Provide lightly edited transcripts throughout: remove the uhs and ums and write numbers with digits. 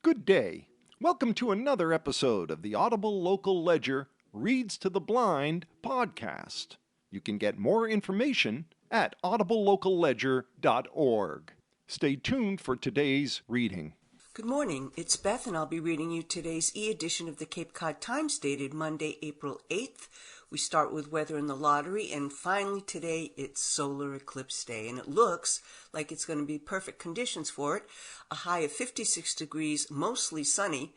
Good day. Welcome to another episode of the Audible Local Ledger Reads to the Blind podcast. You can get more information at audiblelocalledger.org. Stay tuned for today's reading. Good morning, it's Beth and I'll be reading you today's e-edition of the Cape Cod Times dated Monday, April 8th. We start with weather and the lottery, and finally today it's solar eclipse day, and it looks like it's going to be perfect conditions for it. A high of 56 degrees, mostly sunny.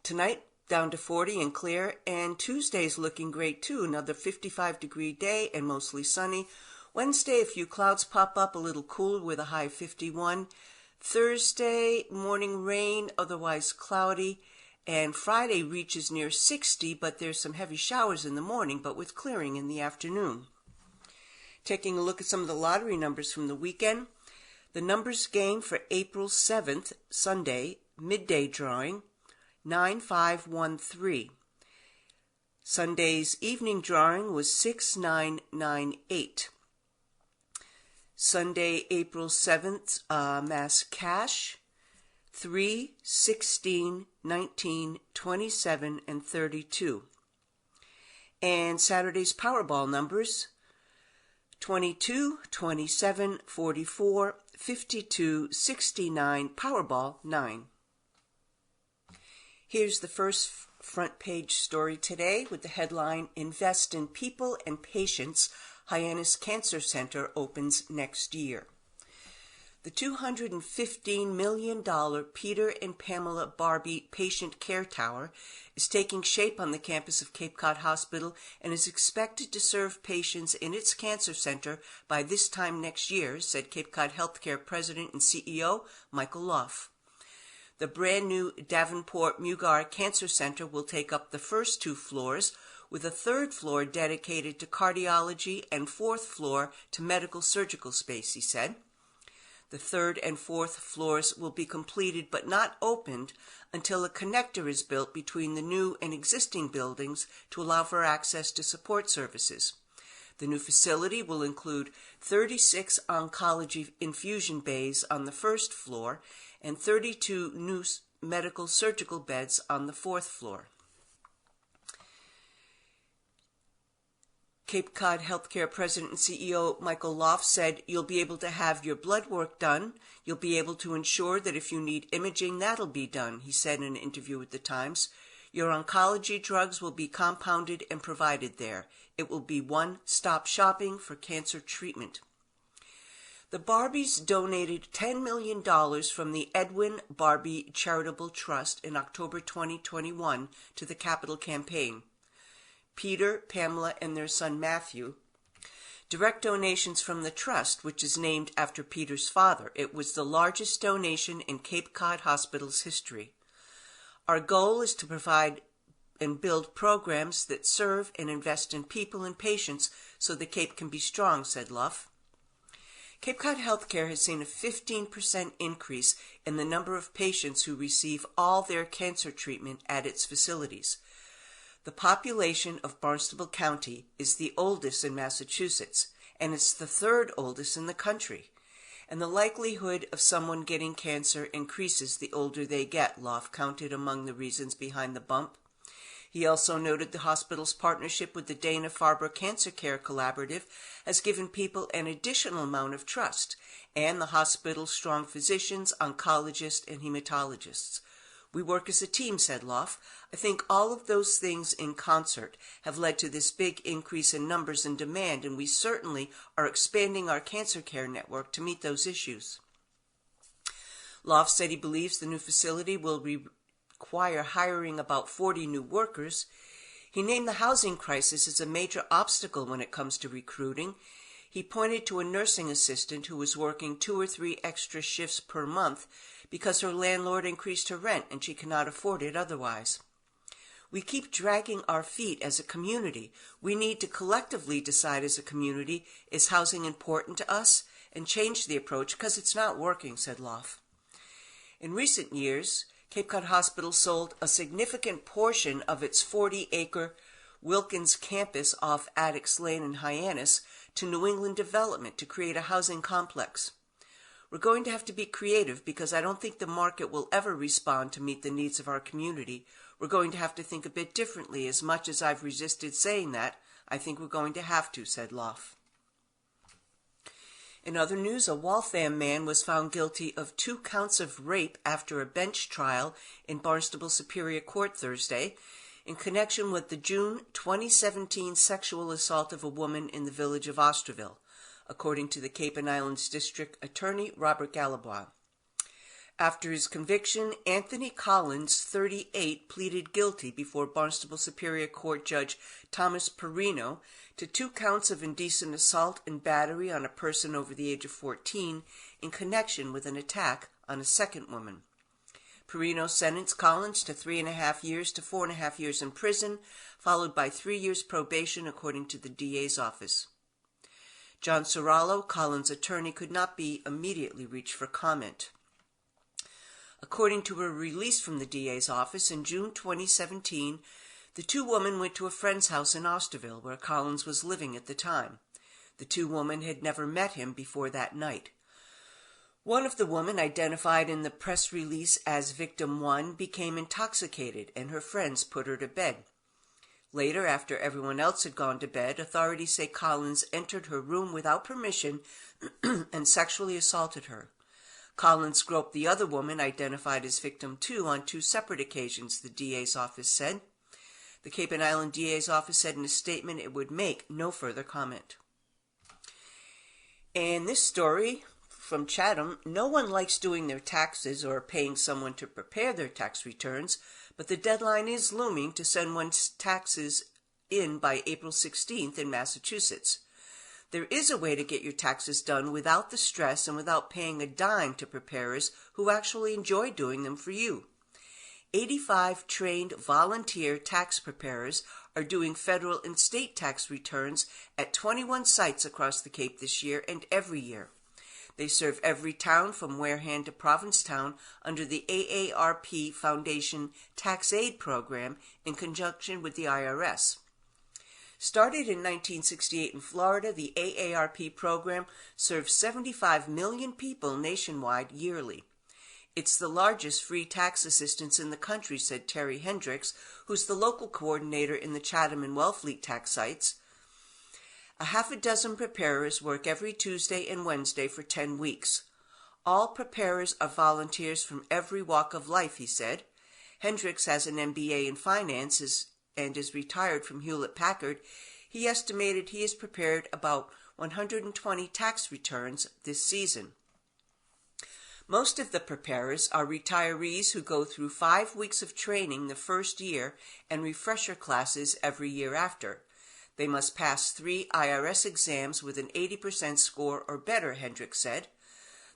Tonight down to 40 and clear, and Tuesday's looking great too, another 55-degree day and mostly sunny. Wednesday a few clouds pop up, a little cooler with a high of 51. Thursday morning rain, otherwise cloudy. And Friday reaches near 60, but there's some heavy showers in the morning, but with clearing in the afternoon. Taking a look at some of the lottery numbers from the weekend. The numbers game for April 7th, Sunday, midday drawing, 9513. Sunday's evening drawing was 6998. Sunday, April 7th, mass cash, 3, 16, 19, 27, and 32. And Saturday's Powerball numbers, 22, 27, 44, 52, 69, Powerball 9. Here's the first front page story today with the headline, Invest in People and Patients, Hyannis Cancer Center opens next year. The $215 million Peter and Pamela Barbie Patient Care Tower is taking shape on the campus of Cape Cod Hospital and is expected to serve patients in its cancer center by this time next year, said Cape Cod Healthcare President and CEO Michael Loff. The brand new Davenport Mugar Cancer Center will take up the first 2 floors, with a 3rd floor dedicated to cardiology and 4th floor to medical surgical space, he said. The 3rd and 4th floors will be completed but not opened until a connector is built between the new and existing buildings to allow for access to support services. The new facility will include 36 oncology infusion bays on the 1st floor and 32 new medical surgical beds on the 4th floor. Cape Cod Healthcare President and CEO Michael Loff said, "You'll be able to have your blood work done. You'll be able to ensure that if you need imaging, that'll be done," he said in an interview with the Times. "Your oncology drugs will be compounded and provided there. It will be one-stop shopping for cancer treatment." The Barbies donated $10 million from the Edwin Barbie Charitable Trust in October 2021 to the Capital Campaign. Peter, Pamela, and their son Matthew. Direct donations from the trust, which is named after Peter's father. It was the largest donation in Cape Cod Hospital's history. Our goal is to provide and build programs that serve and invest in people and patients so the Cape can be strong, said Luff. Cape Cod Healthcare has seen a 15% increase in the number of patients who receive all their cancer treatment at its facilities. The population of Barnstable County is the oldest in Massachusetts, and it's the 3rd oldest in the country. And the likelihood of someone getting cancer increases the older they get, Loff counted among the reasons behind the bump. He also noted the hospital's partnership with the Dana-Farber Cancer Care Collaborative has given people an additional amount of trust, and the hospital's strong physicians, oncologists, and hematologists. "We work as a team," said Loff. "I think all of those things in concert have led to this big increase in numbers and demand, and we certainly are expanding our cancer care network to meet those issues." Loff said he believes the new facility will require hiring about 40 new workers. He named the housing crisis as a major obstacle when it comes to recruiting. He pointed to a nursing assistant who was working 2 or 3 extra shifts per month because her landlord increased her rent and she cannot afford it otherwise. "We keep dragging our feet as a community. We need to collectively decide as a community, is housing important to us, and change the approach because it's not working," said Loff. In recent years, Cape Cod Hospital sold a significant portion of its 40-acre Wilkins campus off Addicks Lane in Hyannis to New England Development to create a housing complex. We're going to have to be creative because I don't think the market will ever respond to meet the needs of our community. We're going to have to think a bit differently. As much as I've resisted saying that, I think we're going to have to, said Loff. In other news, a Waltham man was found guilty of 2 counts of rape after a bench trial in Barnstable Superior Court Thursday in connection with the June 2017 sexual assault of a woman in the village of Osterville, according to the Cape and Islands District Attorney Robert Galabois. After his conviction, Anthony Collins, 38, pleaded guilty before Barnstable Superior Court Judge Thomas Perino to 2 counts of indecent assault and battery on a person over the age of 14 in connection with an attack on a second woman. Perino sentenced Collins to 3.5 years to 4.5 years in prison, followed by 3 years probation, according to the DA's office. John Sorallo, Collins' attorney, could not be immediately reached for comment. According to a release from the DA's office, in June 2017, the 2 women went to a friend's house in Osterville, where Collins was living at the time. The 2 women had never met him before that night. One of the women, identified in the press release as Victim 1, became intoxicated, and her friends put her to bed. Later, after everyone else had gone to bed, authorities say Collins entered her room without permission and sexually assaulted her. Collins groped the other woman, identified as Victim 2, on 2 separate occasions, the DA's office said. The Cape and Island DA's office said in a statement it would make no further comment. And this story from Chatham, no one likes doing their taxes or paying someone to prepare their tax returns, but the deadline is looming to send one's taxes in by April 16th in Massachusetts. There is a way to get your taxes done without the stress and without paying a dime to preparers who actually enjoy doing them for you. 85 trained volunteer tax preparers are doing federal and state tax returns at 21 sites across the Cape this year and every year. They serve every town from Wareham to Provincetown under the AARP Foundation Tax Aid Program in conjunction with the IRS. Started in 1968 in Florida, the AARP program serves 75 million people nationwide yearly. It's the largest free tax assistance in the country, said Terry Hendricks, who's the local coordinator in the Chatham and Wellfleet tax sites. A half a dozen preparers work every Tuesday and Wednesday for 10 weeks. All preparers are volunteers from every walk of life, he said. Hendricks has an MBA in finance and is retired from Hewlett-Packard. He estimated he has prepared about 120 tax returns this season. Most of the preparers are retirees who go through 5 weeks of training the first year and refresher classes every year after. They must pass 3 IRS exams with an 80% score or better, Hendricks said.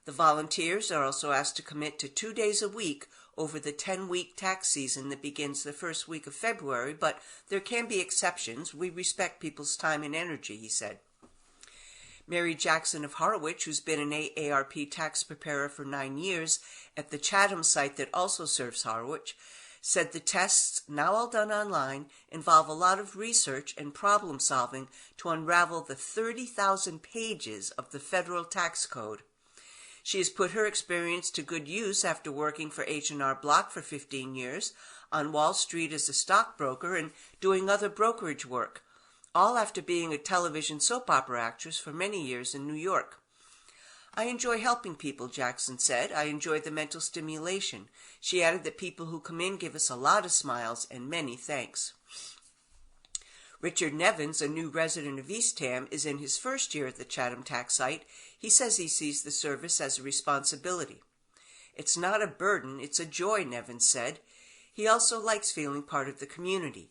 The volunteers are also asked to commit to 2 days a week over the 10-week tax season that begins the first week of February, but there can be exceptions. We respect people's time and energy, he said. Mary Jackson of Harwich, who's been an AARP tax preparer for 9 years at the Chatham site that also serves Harwich, said the tests, now all done online, involve a lot of research and problem solving to unravel the 30,000 pages of the federal tax code. She has put her experience to good use after working for H&R Block for 15 years, on Wall Street as a stockbroker, and doing other brokerage work, all after being a television soap opera actress for many years in New York. I enjoy helping people, Jackson said. I enjoy the mental stimulation. She added that people who come in give us a lot of smiles and many thanks. Richard Nevins, a new resident of Eastham, is in his first year at the Chatham tax site. He says he sees the service as a responsibility. It's not a burden, it's a joy, Nevins said. He also likes feeling part of the community.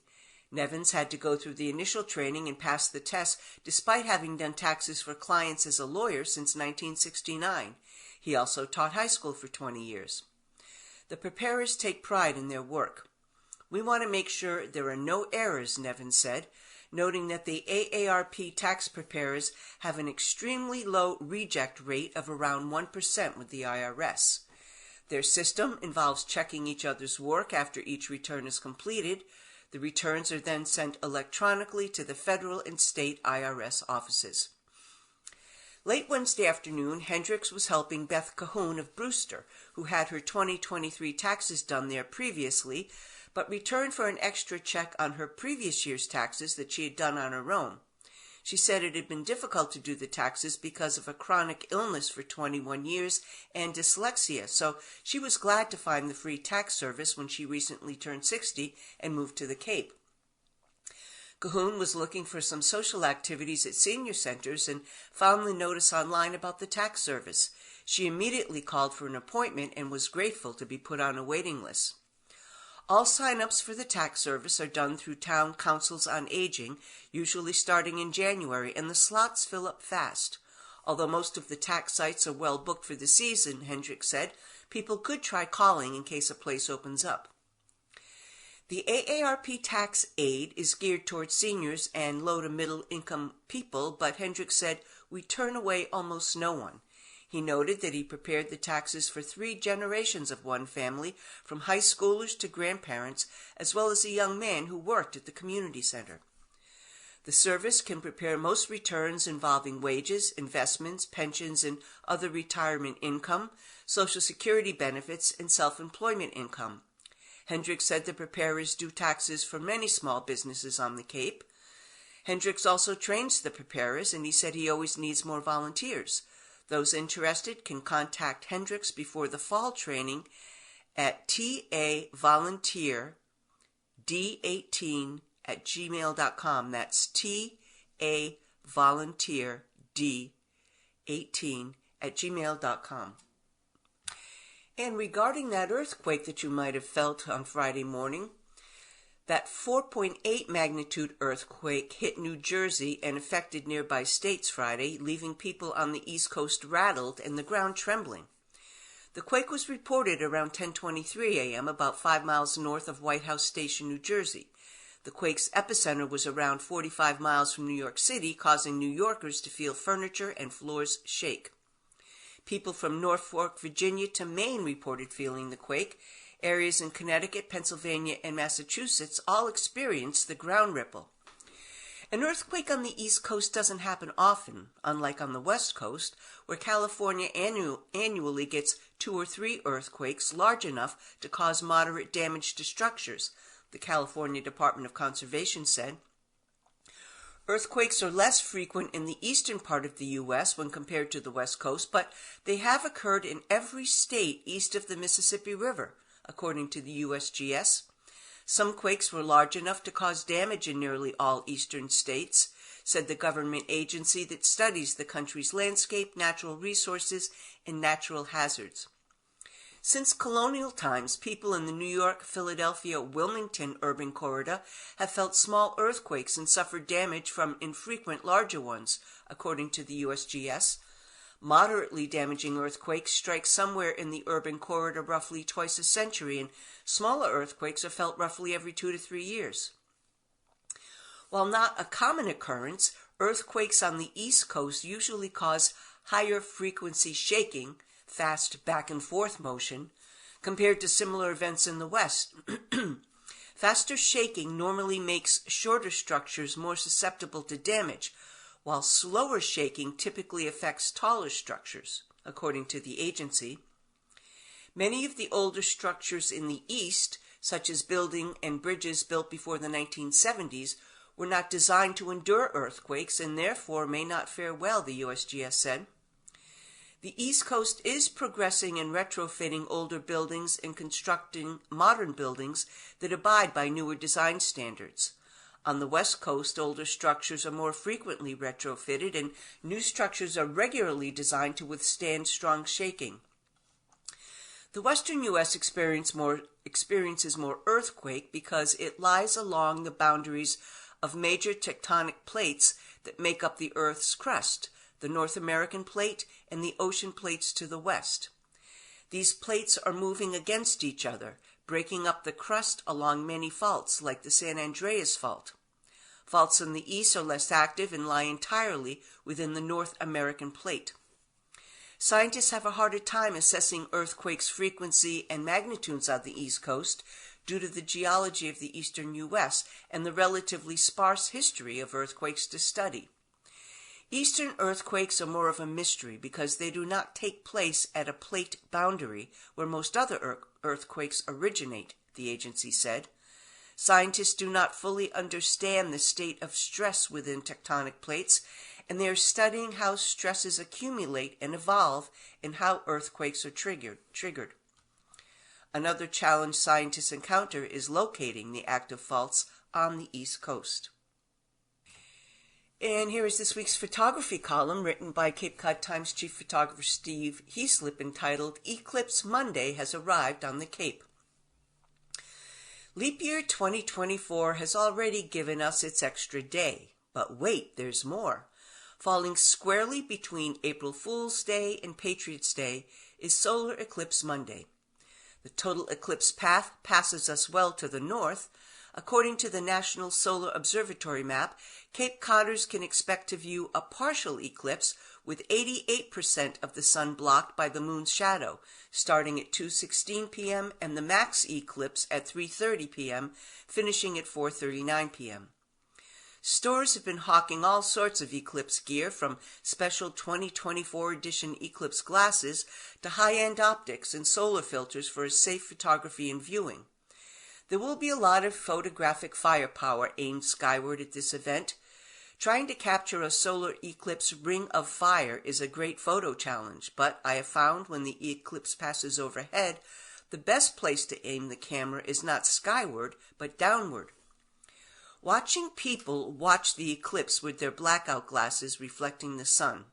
Nevins had to go through the initial training and pass the test despite having done taxes for clients as a lawyer since 1969. He also taught high school for 20 years. The preparers take pride in their work. We want to make sure there are no errors, Nevins said, noting that the AARP tax preparers have an extremely low reject rate of around 1% with the IRS. Their system involves checking each other's work after each return is completed. The returns are then sent electronically to the federal and state IRS offices. Late Wednesday afternoon, Hendricks was helping Beth Cahoon of Brewster, who had her 2023 taxes done there previously, but returned for an extra check on her previous year's taxes that she had done on her own. She said it had been difficult to do the taxes because of a chronic illness for 21 years and dyslexia, so she was glad to find the free tax service when she recently turned 60 and moved to the Cape. Cahoon was looking for some social activities at senior centers and found the notice online about the tax service. She immediately called for an appointment and was grateful to be put on a waiting list. All sign-ups for the tax service are done through town councils on aging, usually starting in January, and the slots fill up fast. Although most of the tax sites are well booked for the season, Hendricks said, people could try calling in case a place opens up. The AARP tax aid is geared towards seniors and low to middle income people, but Hendricks said, "We turn away almost no one." He noted that he prepared the taxes for 3 generations of one family, from high schoolers to grandparents, as well as a young man who worked at the community center. The service can prepare most returns involving wages, investments, pensions, and other retirement income, Social Security benefits, and self-employment income. Hendricks said the preparers do taxes for many small businesses on the Cape. Hendricks also trains the preparers, and he said he always needs more volunteers. Those interested can contact Hendricks before the fall training at tavolunteerd18@gmail.com. That's tavolunteerd18@gmail.com. And regarding that earthquake that you might have felt on Friday morning, that 4.8 magnitude earthquake hit New Jersey and affected nearby states Friday, leaving people on the East Coast rattled and the ground trembling. The quake was reported around 10:23 a.m., about 5 miles north of White House Station, New Jersey. The quake's epicenter was around 45 miles from New York City, causing New Yorkers to feel furniture and floors shake. People from Norfolk, Virginia to Maine reported feeling the quake. Areas in Connecticut, Pennsylvania, and Massachusetts all experienced the ground ripple. An earthquake on the East Coast doesn't happen often, unlike on the West Coast, where California annually gets 2 or 3 earthquakes large enough to cause moderate damage to structures, the California Department of Conservation said. Earthquakes are less frequent in the eastern part of the U.S. when compared to the West Coast, but they have occurred in every state east of the Mississippi River, according to the USGS. Some quakes were large enough to cause damage in nearly all eastern states, said the government agency that studies the country's landscape, natural resources, and natural hazards. Since colonial times, people in the New York, Philadelphia, Wilmington urban corridor have felt small earthquakes and suffered damage from infrequent larger ones, according to the USGS. Moderately damaging earthquakes strike somewhere in the urban corridor roughly twice a century, and smaller earthquakes are felt roughly every 2 to 3 years. While not a common occurrence, earthquakes on the East Coast usually cause higher frequency shaking, fast back and forth motion, compared to similar events in the West. Faster shaking normally makes shorter structures more susceptible to damage, while slower shaking typically affects taller structures, according to the agency. Many of the older structures in the East, such as buildings and bridges built before the 1970s, were not designed to endure earthquakes and therefore may not fare well, the USGS said. The East Coast is progressing in retrofitting older buildings and constructing modern buildings that abide by newer design standards. On the West Coast, older structures are more frequently retrofitted, and new structures are regularly designed to withstand strong shaking. The western U.S. experiences more earthquake because it lies along the boundaries of major tectonic plates that make up the Earth's crust, the North American plate and the ocean plates to the west. These plates are moving against each other, breaking up the crust along many faults, like the San Andreas Fault. Faults in the east are less active and lie entirely within the North American plate. Scientists have a harder time assessing earthquakes' frequency and magnitudes on the East Coast due to the geology of the eastern U.S. and the relatively sparse history of earthquakes to study. Eastern earthquakes are more of a mystery because they do not take place at a plate boundary where most other earthquakes originate, the agency said. Scientists do not fully understand the state of stress within tectonic plates, and they are studying how stresses accumulate and evolve and how earthquakes are triggered. Another challenge scientists encounter is locating the active faults on the East Coast. And here is this week's photography column written by Cape Cod Times chief photographer Steve Heaslip entitled Eclipse Monday Has Arrived on the Cape. Leap year 2024 has already given us its extra day, but wait, there's more. Falling squarely between April Fool's Day and Patriots' Day is Solar Eclipse Monday. The total eclipse path passes us well to the north. According to the National Solar Observatory map, Cape Codders can expect to view a partial eclipse with 88% of the sun blocked by the moon's shadow, starting at 2:16 p.m. and the max eclipse at 3:30 p.m., finishing at 4:39 p.m. Stores have been hawking all sorts of eclipse gear, from special 2024 edition eclipse glasses to high-end optics and solar filters for a safe photography and viewing. There will be a lot of photographic firepower aimed skyward at this event. Trying to capture a solar eclipse ring of fire is a great photo challenge, but I have found when the eclipse passes overhead, the best place to aim the camera is not skyward, but downward. Watching people watch the eclipse with their blackout glasses reflecting the sun.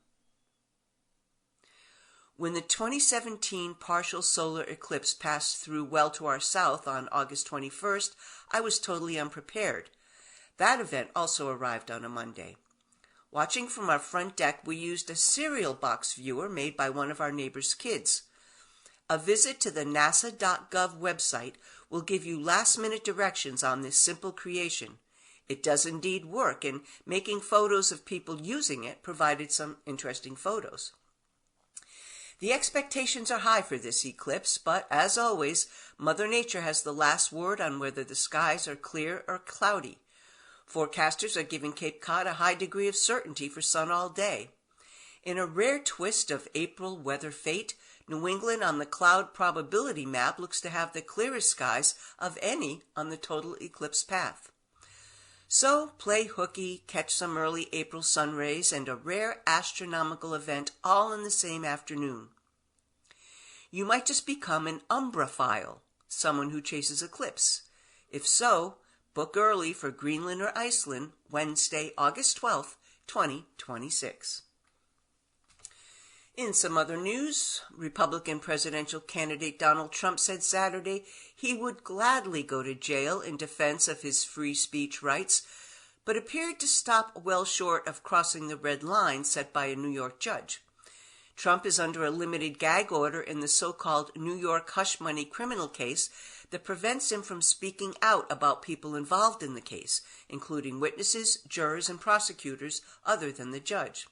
When the 2017 partial solar eclipse passed through well to our south on August 21st, I was totally unprepared. That event also arrived on a Monday. Watching from our front deck, we used a cereal box viewer made by one of our neighbor's kids. A visit to the nasa.gov website will give you last-minute directions on this simple creation. It does indeed work, and making photos of people using it provided some interesting photos. The expectations are high for this eclipse, but as always, Mother Nature has the last word on whether the skies are clear or cloudy. Forecasters are giving Cape Cod a high degree of certainty for sun all day. In a rare twist of April weather fate, New England on the cloud probability map looks to have the clearest skies of any on the total eclipse path. So play hooky, catch some early April sun rays, and a rare astronomical event all in the same afternoon. You might just become an umbraphile, someone who chases eclipse. If so, book early for Greenland or Iceland, Wednesday, August 12th, 2026. In some other news, Republican presidential candidate Donald Trump said Saturday he would gladly go to jail in defense of his free speech rights, but appeared to stop well short of crossing the red line set by a New York judge. Trump is under a limited gag order in the so-called New York hush money criminal case that prevents him from speaking out about people involved in the case, including witnesses, jurors, and prosecutors other than the judge.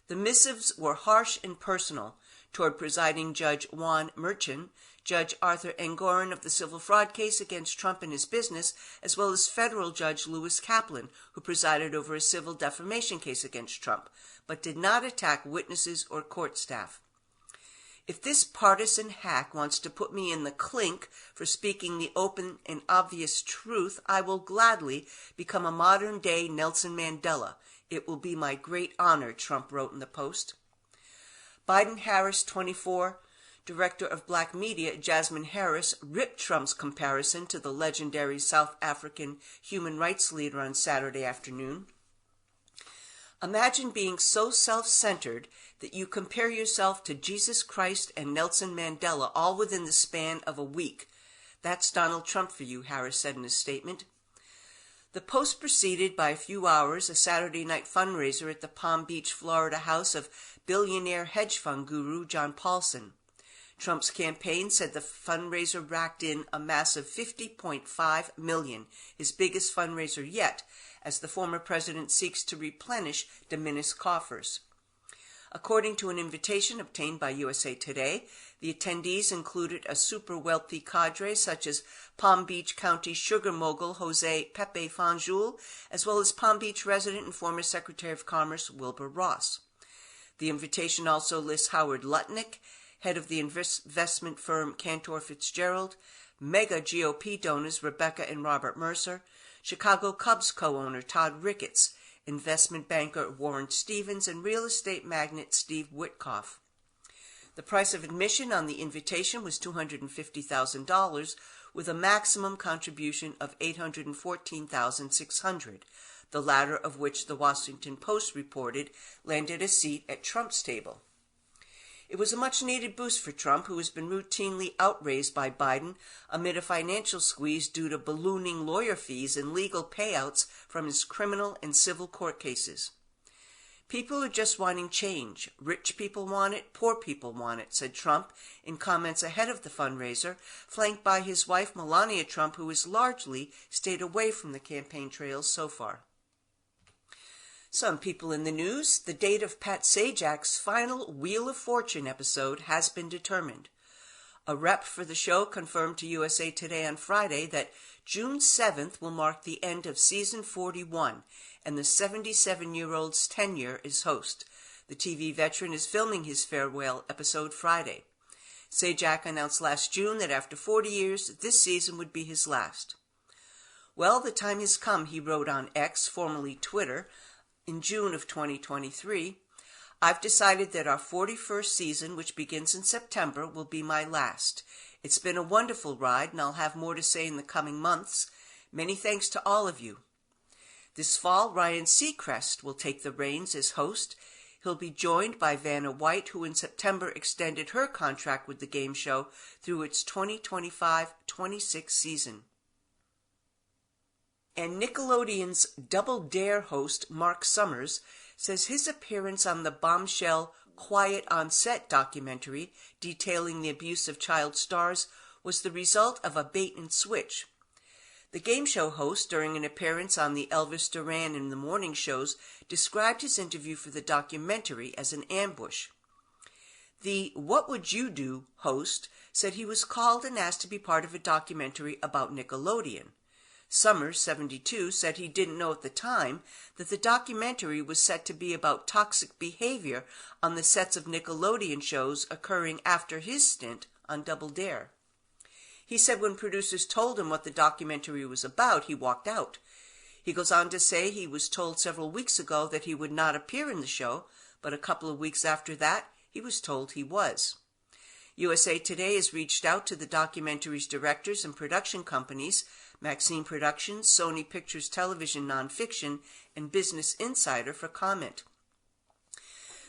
The missives were harsh and personal toward presiding Judge Juan Merchan, Judge Arthur Engoron of the civil fraud case against Trump and his business, as well as federal Judge Lewis Kaplan, who presided over a civil defamation case against Trump, but did not attack witnesses or court staff. If this partisan hack wants to put me in the clink for speaking the open and obvious truth, I will gladly become a modern-day Nelson Mandela. It will be my great honor, Trump wrote in the Post. Biden-Harris 24, director of black media Jasmine Harris, ripped Trump's comparison to the legendary South African human rights leader on Saturday afternoon. Imagine being so self-centered that you compare yourself to Jesus Christ and Nelson Mandela all within the span of a week. That's Donald Trump for you, Harris said in a statement. The Post preceded by a few hours a Saturday night fundraiser at the Palm Beach, Florida house of billionaire hedge fund guru John Paulson. Trump's campaign said the fundraiser racked in a massive $50.5 million, his biggest fundraiser yet, as the former president seeks to replenish diminished coffers. According to an invitation obtained by USA Today, The attendees included a super wealthy cadre such as Palm Beach County sugar mogul Jose Pepe Fanjul, as well as Palm Beach resident and former Secretary of Commerce Wilbur Ross. The invitation also lists Howard Lutnick, head of the investment firm Cantor Fitzgerald, mega GOP donors Rebecca and Robert Mercer, Chicago Cubs co-owner Todd Ricketts, investment banker Warren Stevens, and real estate magnate Steve Witkoff. The price of admission on the invitation was $250,000, with a maximum contribution of $814,600, the latter of which the Washington Post reported landed a seat at Trump's table. It was a much-needed boost for Trump, who has been routinely outraised by Biden amid a financial squeeze due to ballooning lawyer fees and legal payouts from his criminal and civil court cases. People are just wanting change. Rich people want it, poor people want it, said Trump in comments ahead of the fundraiser, flanked by his wife Melania Trump, who has largely stayed away from the campaign trails so far. Some people in the news: the date of Pat Sajak's final Wheel of Fortune episode has been determined. A rep for the show confirmed to USA Today on Friday that June 7th will mark the end of season 41 and the 77-year-old's tenure as host. The TV veteran is filming his farewell episode Friday. Sajak announced last June that after 40 years, this season would be his last. Well, the time has come, he wrote on X, formerly Twitter, in June of 2023. I've decided that our 41st season, which begins in September, will be my last. It's been a wonderful ride, and I'll have more to say in the coming months. Many thanks to all of you. This fall, Ryan Seacrest will take the reins as host. He'll be joined by Vanna White, who in September extended her contract with the game show through its 2025-26 season. And Nickelodeon's Double Dare host, Mark Summers, says his appearance on the bombshell Quiet on Set documentary detailing the abuse of child stars was the result of a bait and switch. The game show host, during an appearance on the Elvis Duran in the Morning shows, described his interview for the documentary as an ambush. The What Would You Do host said he was called and asked to be part of a documentary about Nickelodeon. Summers, 72, said he didn't know at the time that the documentary was set to be about toxic behavior on the sets of Nickelodeon shows occurring after his stint on Double Dare. He said when producers told him what the documentary was about, he walked out. He goes on to say he was told several weeks ago that he would not appear in the show, but a couple of weeks after that, he was told he was. USA Today has reached out to the documentary's directors and production companies, Maxine Productions, Sony Pictures Television Nonfiction, and Business Insider, for comment.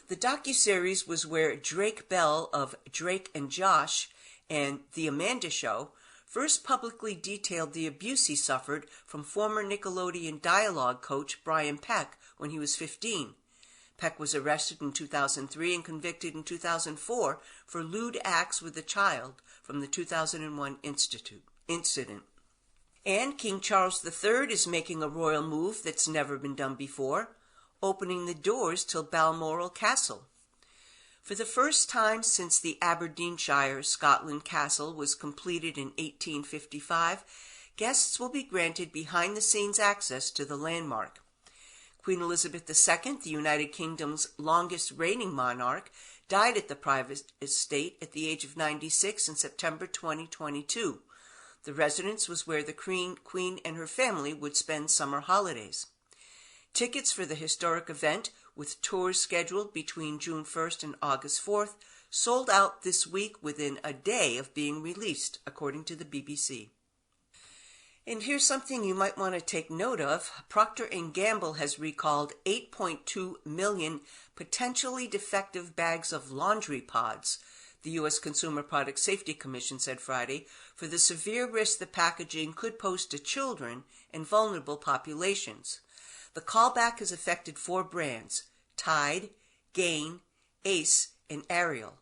The docuseries was where Drake Bell of Drake and Josh and The Amanda Show first publicly detailed the abuse he suffered from former Nickelodeon dialogue coach Brian Peck when he was 15. Peck was arrested in 2003 and convicted in 2004 for lewd acts with a child from the 2001 incident. And King Charles III is making a royal move that's never been done before, opening the doors to Balmoral Castle. For the first time since the Aberdeenshire, Scotland castle was completed in 1855, guests will be granted behind-the-scenes access to the landmark. Queen Elizabeth II, the United Kingdom's longest reigning monarch, died at the private estate at the age of 96 in September 2022. The residence was where the Queen and her family would spend summer holidays. Tickets for the historic event, with tours scheduled between June 1st and August 4th, sold out this week within a day of being released, according to the BBC. And here's something you might want to take note of. Procter & Gamble has recalled 8.2 million potentially defective bags of laundry pods, the U.S. Consumer Product Safety Commission said Friday, for the severe risk the packaging could pose to children and vulnerable populations. The callback has affected 4 brands: Tide, Gain, Ace, and Ariel.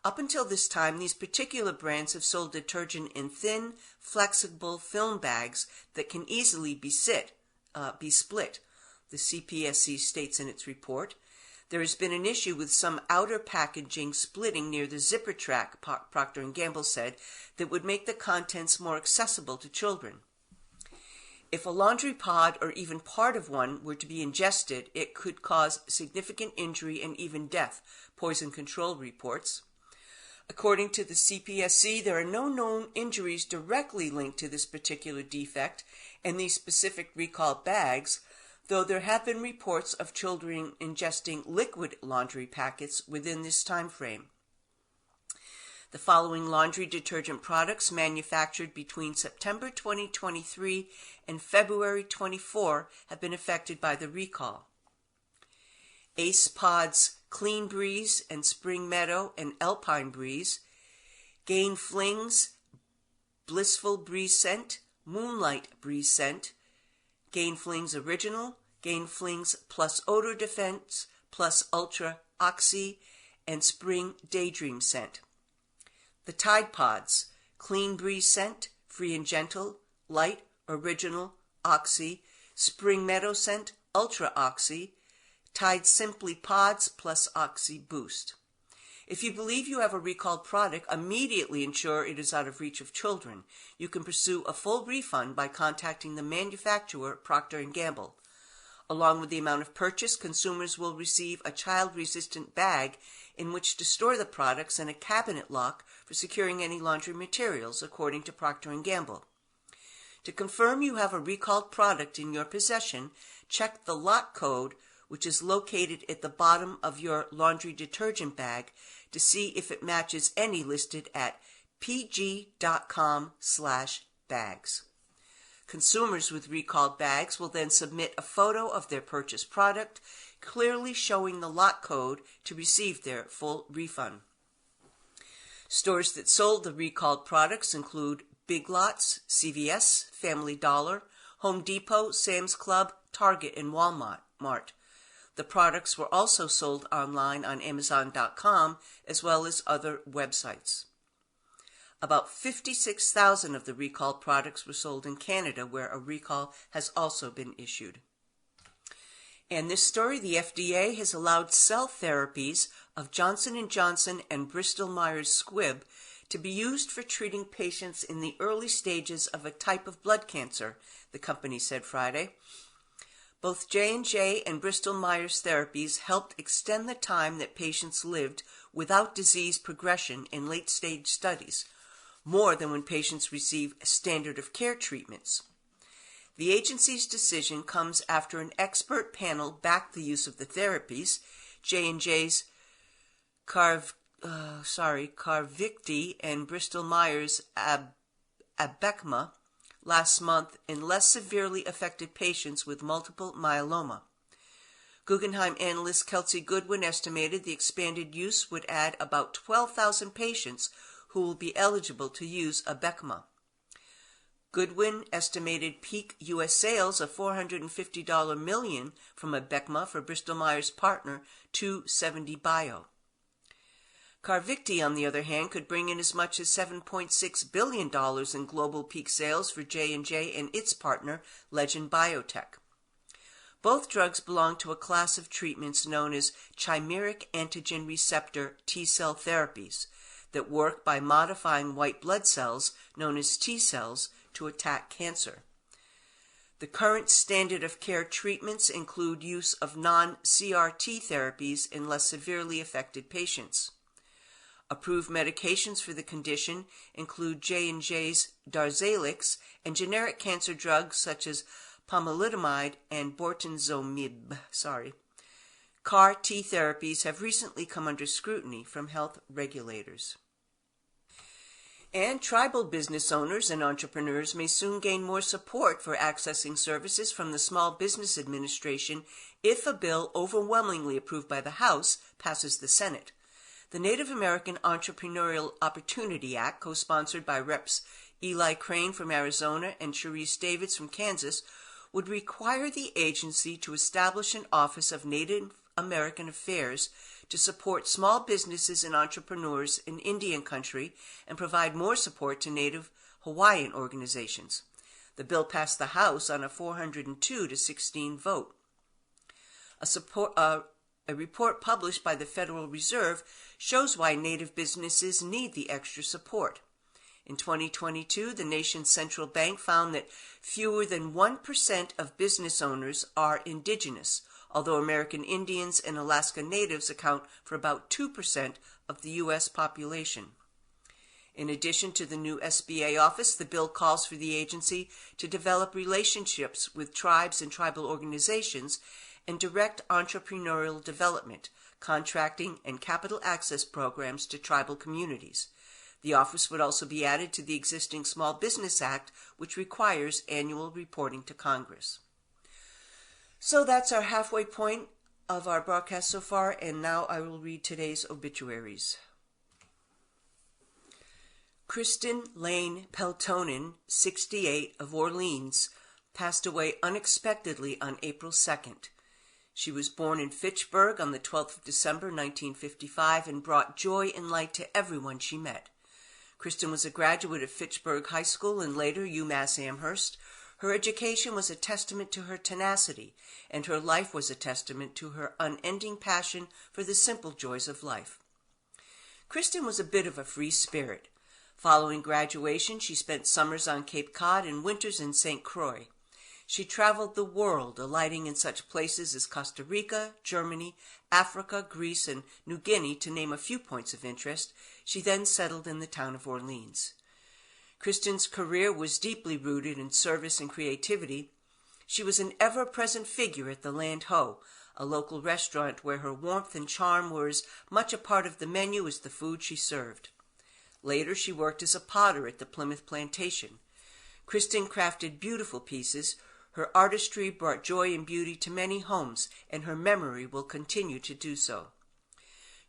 Up until this time, these particular brands have sold detergent in thin, flexible film bags that can easily be split, the CPSC states in its report. There has been an issue with some outer packaging splitting near the zipper track, Procter & Gamble said, that would make the contents more accessible to children. If a laundry pod or even part of one were to be ingested, it could cause significant injury and even death, Poison Control reports. According to the CPSC, there are no known injuries directly linked to this particular defect and these specific recalled bags, though there have been reports of children ingesting liquid laundry packets within this time frame. The following laundry detergent products manufactured between September 2023 and February 24 have been affected by the recall. Ace Pods Clean Breeze and Spring Meadow and Alpine Breeze, Gain Flings Blissful Breeze Scent, Moonlight Breeze Scent, Gain Flings Original, Gain Flings Plus Odor Defense, Plus Ultra Oxy, and Spring Daydream Scent. The Tide Pods, Clean Breeze Scent, Free and Gentle, Light, Original, Oxy, Spring Meadow Scent, Ultra Oxy, Tide Simply Pods plus Oxy Boost. If you believe you have a recalled product, immediately ensure it is out of reach of children. You can pursue a full refund by contacting the manufacturer, Procter & Gamble. Along with the amount of purchase, consumers will receive a child-resistant bag in which to store the products and a cabinet lock for securing any laundry materials, according to Procter & Gamble. To confirm you have a recalled product in your possession, check the lot code, which is located at the bottom of your laundry detergent bag, to see if it matches any listed at pg.com/bags. Consumers with recalled bags will then submit a photo of their purchased product, clearly showing the lot code to receive their full refund. Stores that sold the recalled products include Big Lots, CVS, Family Dollar, Home Depot, Sam's Club, Target, and Walmart. The products were also sold online on Amazon.com as well as other websites. About 56,000 of the recalled products were sold in Canada, where a recall has also been issued. And this story, the FDA has allowed cell therapies of Johnson & Johnson and Bristol Myers Squibb to be used for treating patients in the early stages of a type of blood cancer, the company said Friday. Both J&J and Bristol Myers therapies helped extend the time that patients lived without disease progression in late-stage studies, more than when patients receive standard of care treatments. The agency's decision comes after an expert panel backed the use of the therapies. J&J's Carvykti and Bristol Myers Abecma last month in less severely affected patients with multiple myeloma. Guggenheim analyst Kelsey Goodwin estimated the expanded use would add about 12,000 patients who will be eligible to use Abecma. Goodwin estimated peak U.S. sales of $450 million from Abecma for Bristol Myers partner 2seventy Bio. Carvykti, on the other hand, could bring in as much as $7.6 billion in global peak sales for J&J and its partner, Legend Biotech. Both drugs belong to a class of treatments known as chimeric antigen receptor T-cell therapies that work by modifying white blood cells, known as T cells, to attack cancer. The current standard of care treatments include use of non-CRT therapies in less severely affected patients. Approved medications for the condition include J&J's Darzalex and generic cancer drugs such as pomalidomide and bortezomib. CAR T therapies have recently come under scrutiny from health regulators. And tribal business owners and entrepreneurs may soon gain more support for accessing services from the Small Business Administration if a bill overwhelmingly approved by the House passes the Senate. The Native American Entrepreneurial Opportunity Act, co-sponsored by Reps. Eli Crane from Arizona and Sharice Davids from Kansas, would require the agency to establish an Office of Native American Affairs to support small businesses and entrepreneurs in Indian country and provide more support to Native Hawaiian organizations. The bill passed the House on a 402-16 vote. A report published by the Federal Reserve shows why Native businesses need the extra support. In 2022, the nation's central bank found that fewer than 1% of business owners are indigenous, although American Indians and Alaska Natives account for about 2% of the U.S. population. In addition to the new SBA office, the bill calls for the agency to develop relationships with tribes and tribal organizations and direct entrepreneurial development, contracting, and capital access programs to tribal communities. The office would also be added to the existing Small Business Act, which requires annual reporting to Congress. So that's our halfway point of our broadcast so far, and now I will read today's obituaries. Kristen Lane Peltonen, 68, of Orleans, passed away unexpectedly on April 2nd. She was born in Fitchburg on the 12th of December, 1955, and brought joy and light to everyone she met. Kristen was a graduate of Fitchburg High School and later UMass Amherst. Her education was a testament to her tenacity, and her life was a testament to her unending passion for the simple joys of life. Kristen was a bit of a free spirit. Following graduation, she spent summers on Cape Cod and winters in St. Croix. She traveled the world, alighting in such places as Costa Rica, Germany, Africa, Greece, and New Guinea, to name a few points of interest. She then settled in the town of Orleans. Kristen's career was deeply rooted in service and creativity. She was an ever-present figure at the Land Ho, a local restaurant where her warmth and charm were as much a part of the menu as the food she served. Later, she worked as a potter at the Plymouth Plantation. Kristen crafted beautiful pieces. Her artistry brought joy and beauty to many homes, and her memory will continue to do so.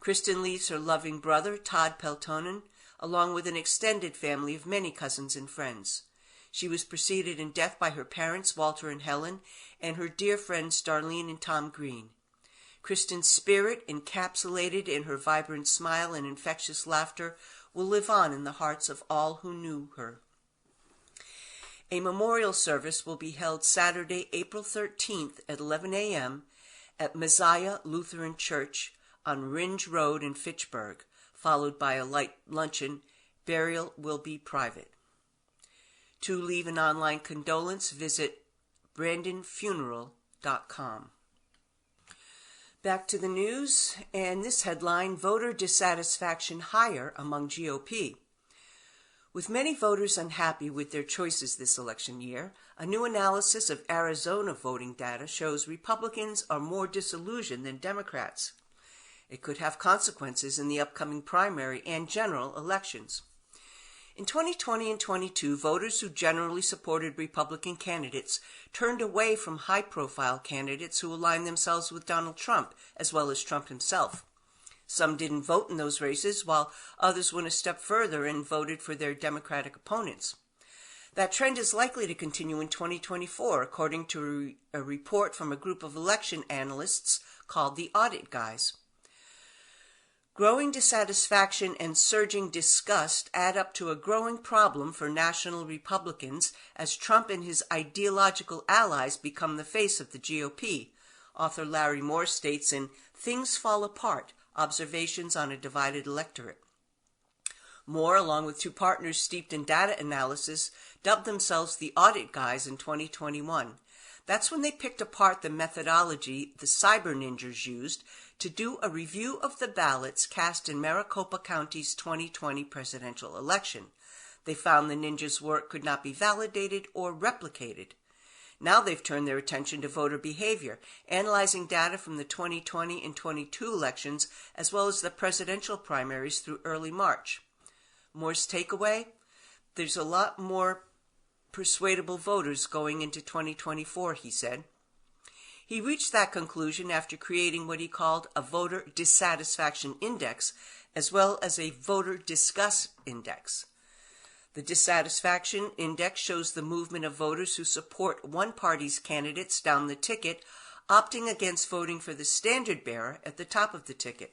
Kristen leaves her loving brother, Todd Peltonen, along with an extended family of many cousins and friends. She was preceded in death by her parents, Walter and Helen, and her dear friends, Darlene and Tom Green. Kristen's spirit, encapsulated in her vibrant smile and infectious laughter, will live on in the hearts of all who knew her. A memorial service will be held Saturday, April 13th at 11 a.m. at Messiah Lutheran Church on Ringe Road in Fitchburg, followed by a light luncheon. Burial will be private. To leave an online condolence, visit brandonfuneral.com. Back to the news, and this headline, voter dissatisfaction higher among GOP. With many voters unhappy with their choices this election year, a new analysis of Arizona voting data shows Republicans are more disillusioned than Democrats. It could have consequences in the upcoming primary and general elections. In 2020 and 22, voters who generally supported Republican candidates turned away from high-profile candidates who aligned themselves with Donald Trump, as well as Trump himself. Some didn't vote in those races, while others went a step further and voted for their Democratic opponents. That trend is likely to continue in 2024, according to a report from a group of election analysts called the Audit Guys. Growing dissatisfaction and surging disgust add up to a growing problem for national Republicans as Trump and his ideological allies become the face of the GOP, author Larry Moore states in Things Fall Apart, Observations on a Divided Electorate. Moore, along with two partners steeped in data analysis, dubbed themselves the Audit Guys in 2021. That's when they picked apart the methodology the cyber ninjas used to do a review of the ballots cast in Maricopa County's 2020 presidential election. They found the ninjas' work could not be validated or replicated. Now they've turned their attention to voter behavior, analyzing data from the 2020 and 22 elections, as well as the presidential primaries through early March. Moore's takeaway? There's a lot more persuadable voters going into 2024, he said. He reached that conclusion after creating what he called a voter dissatisfaction index, as well as a voter disgust index. The dissatisfaction index shows the movement of voters who support one party's candidates down the ticket, opting against voting for the standard bearer at the top of the ticket.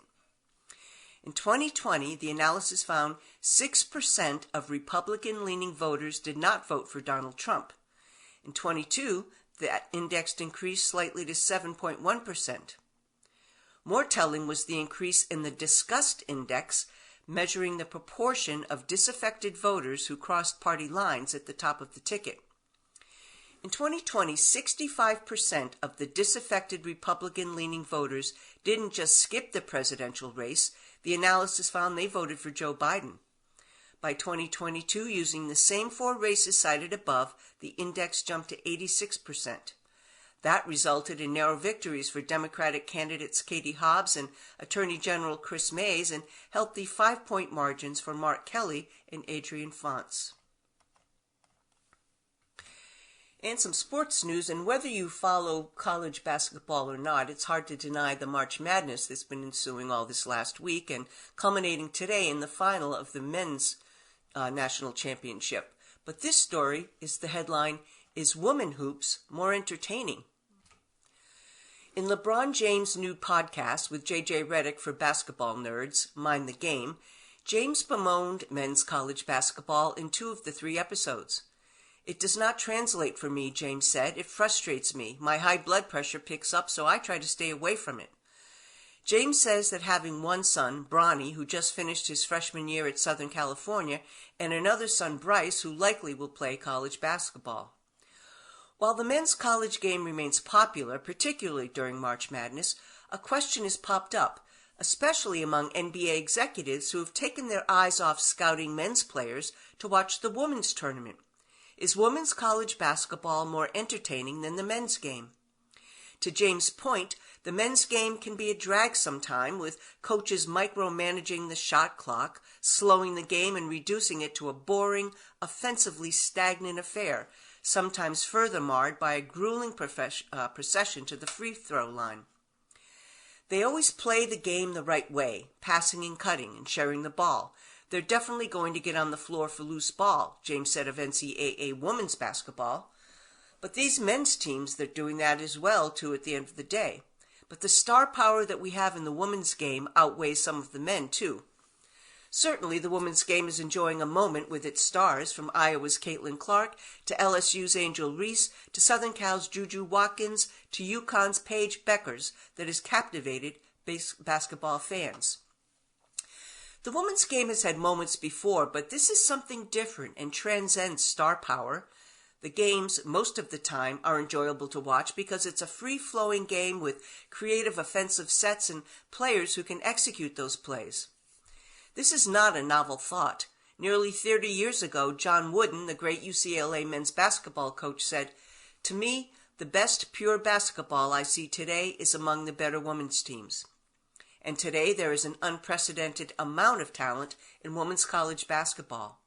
In 2020, the analysis found 6% of Republican-leaning voters did not vote for Donald Trump. In 22, that index increased slightly to 7.1%. More telling was the increase in the disgust index, measuring the proportion of disaffected voters who crossed party lines at the top of the ticket. In 2020, 65% of the disaffected Republican-leaning voters didn't just skip the presidential race. The analysis found they voted for Joe Biden. By 2022, using the same 4 races cited above, the index jumped to 86%. That resulted in narrow victories for Democratic candidates Katie Hobbs and Attorney General Chris Mays, and healthy 5-point margins for Mark Kelly and Adrian Fonts. And some sports news, and whether you follow college basketball or not, it's hard to deny the March Madness that's been ensuing all this last week and culminating today in the final of the men's national championship. But this story is the headline, "Is Woman Hoops More Entertaining?" In LeBron James' new podcast with J.J. Redick for basketball nerds, Mind the Game, James bemoaned men's college basketball in 2 of the 3 episodes. "It does not translate for me," James said. "It frustrates me. My high blood pressure picks up, so I try to stay away from it." James says that having one son, Bronny, who just finished his freshman year at Southern California, and another son, Bryce, who likely will play college basketball. While the men's college game remains popular, particularly during March Madness, a question has popped up, especially among NBA executives who have taken their eyes off scouting men's players to watch the women's tournament. Is women's college basketball more entertaining than the men's game? To James' point, the men's game can be a drag sometime, with coaches micromanaging the shot clock, slowing the game and reducing it to a boring, offensively stagnant affair, sometimes further marred by a grueling procession to the free throw line. They always play the game the right way, passing and cutting and sharing the ball. They're definitely going to get on the floor for loose ball, James said of NCAA women's basketball. But these men's teams, they're doing that as well, too, at the end of the day. But the star power that we have in the women's game outweighs some of the men, too. Certainly, the women's game is enjoying a moment with its stars, from Iowa's Caitlin Clark to LSU's Angel Reese to Southern Cal's Juju Watkins to UConn's Paige Beckers, that has captivated basketball fans. The women's game has had moments before, but this is something different and transcends star power. The games, most of the time, are enjoyable to watch because it's a free-flowing game with creative offensive sets and players who can execute those plays. This is not a novel thought. Nearly 30 years ago, John Wooden, the great UCLA men's basketball coach, said, "To me, the best pure basketball I see today is among the better women's teams." And today there is an unprecedented amount of talent in women's college basketball.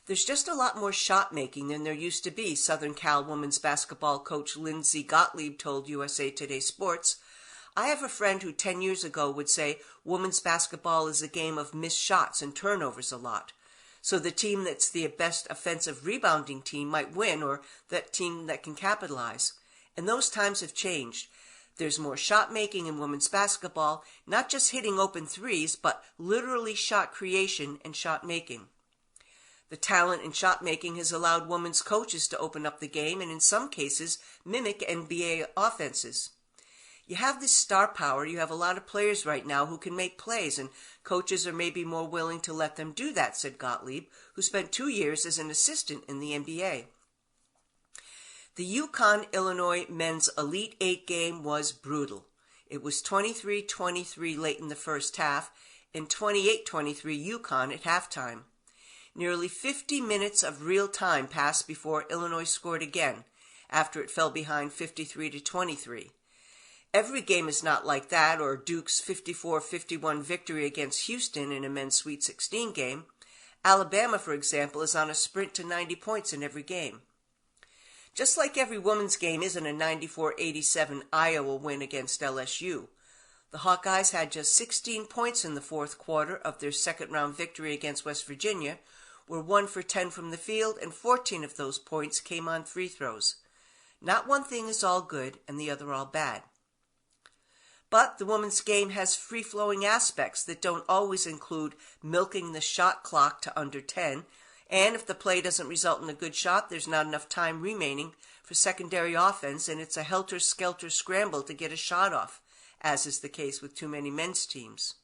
There's just a lot more shot making than there used to be, Southern Cal women's basketball coach Lindsay Gottlieb told USA Today Sports. "I have a friend who 10 years ago would say women's basketball is a game of missed shots and turnovers a lot. So the team that's the best offensive rebounding team might win, or that team that can capitalize. And those times have changed. There's more shot making in women's basketball, not just hitting open threes, but literally shot creation and shot making. The talent in shot making has allowed women's coaches to open up the game and in some cases mimic NBA offenses. You have this star power, you have a lot of players right now who can make plays, and coaches are maybe more willing to let them do that," said Gottlieb, who spent 2 years as an assistant in the NBA. The UConn-Illinois men's Elite Eight game was brutal. It was 23-23 late in the first half and 28-23 UConn at halftime. Nearly 50 minutes of real time passed before Illinois scored again, after it fell behind 53-23. Every game is not like that, or Duke's 54-51 victory against Houston in a men's Sweet 16 game. Alabama, for example, is on a sprint to 90 points in every game. Just like every women's game isn't a 94-87 Iowa win against LSU. The Hawkeyes had just 16 points in the fourth quarter of their second-round victory against West Virginia, were 1 for 10 from the field, and 14 of those points came on free throws. Not one thing is all good and the other all bad. But the women's game has free-flowing aspects that don't always include milking the shot clock to under 10, and if the play doesn't result in a good shot, there's not enough time remaining for secondary offense, and it's a helter-skelter scramble to get a shot off. as is the case with too many men's teams.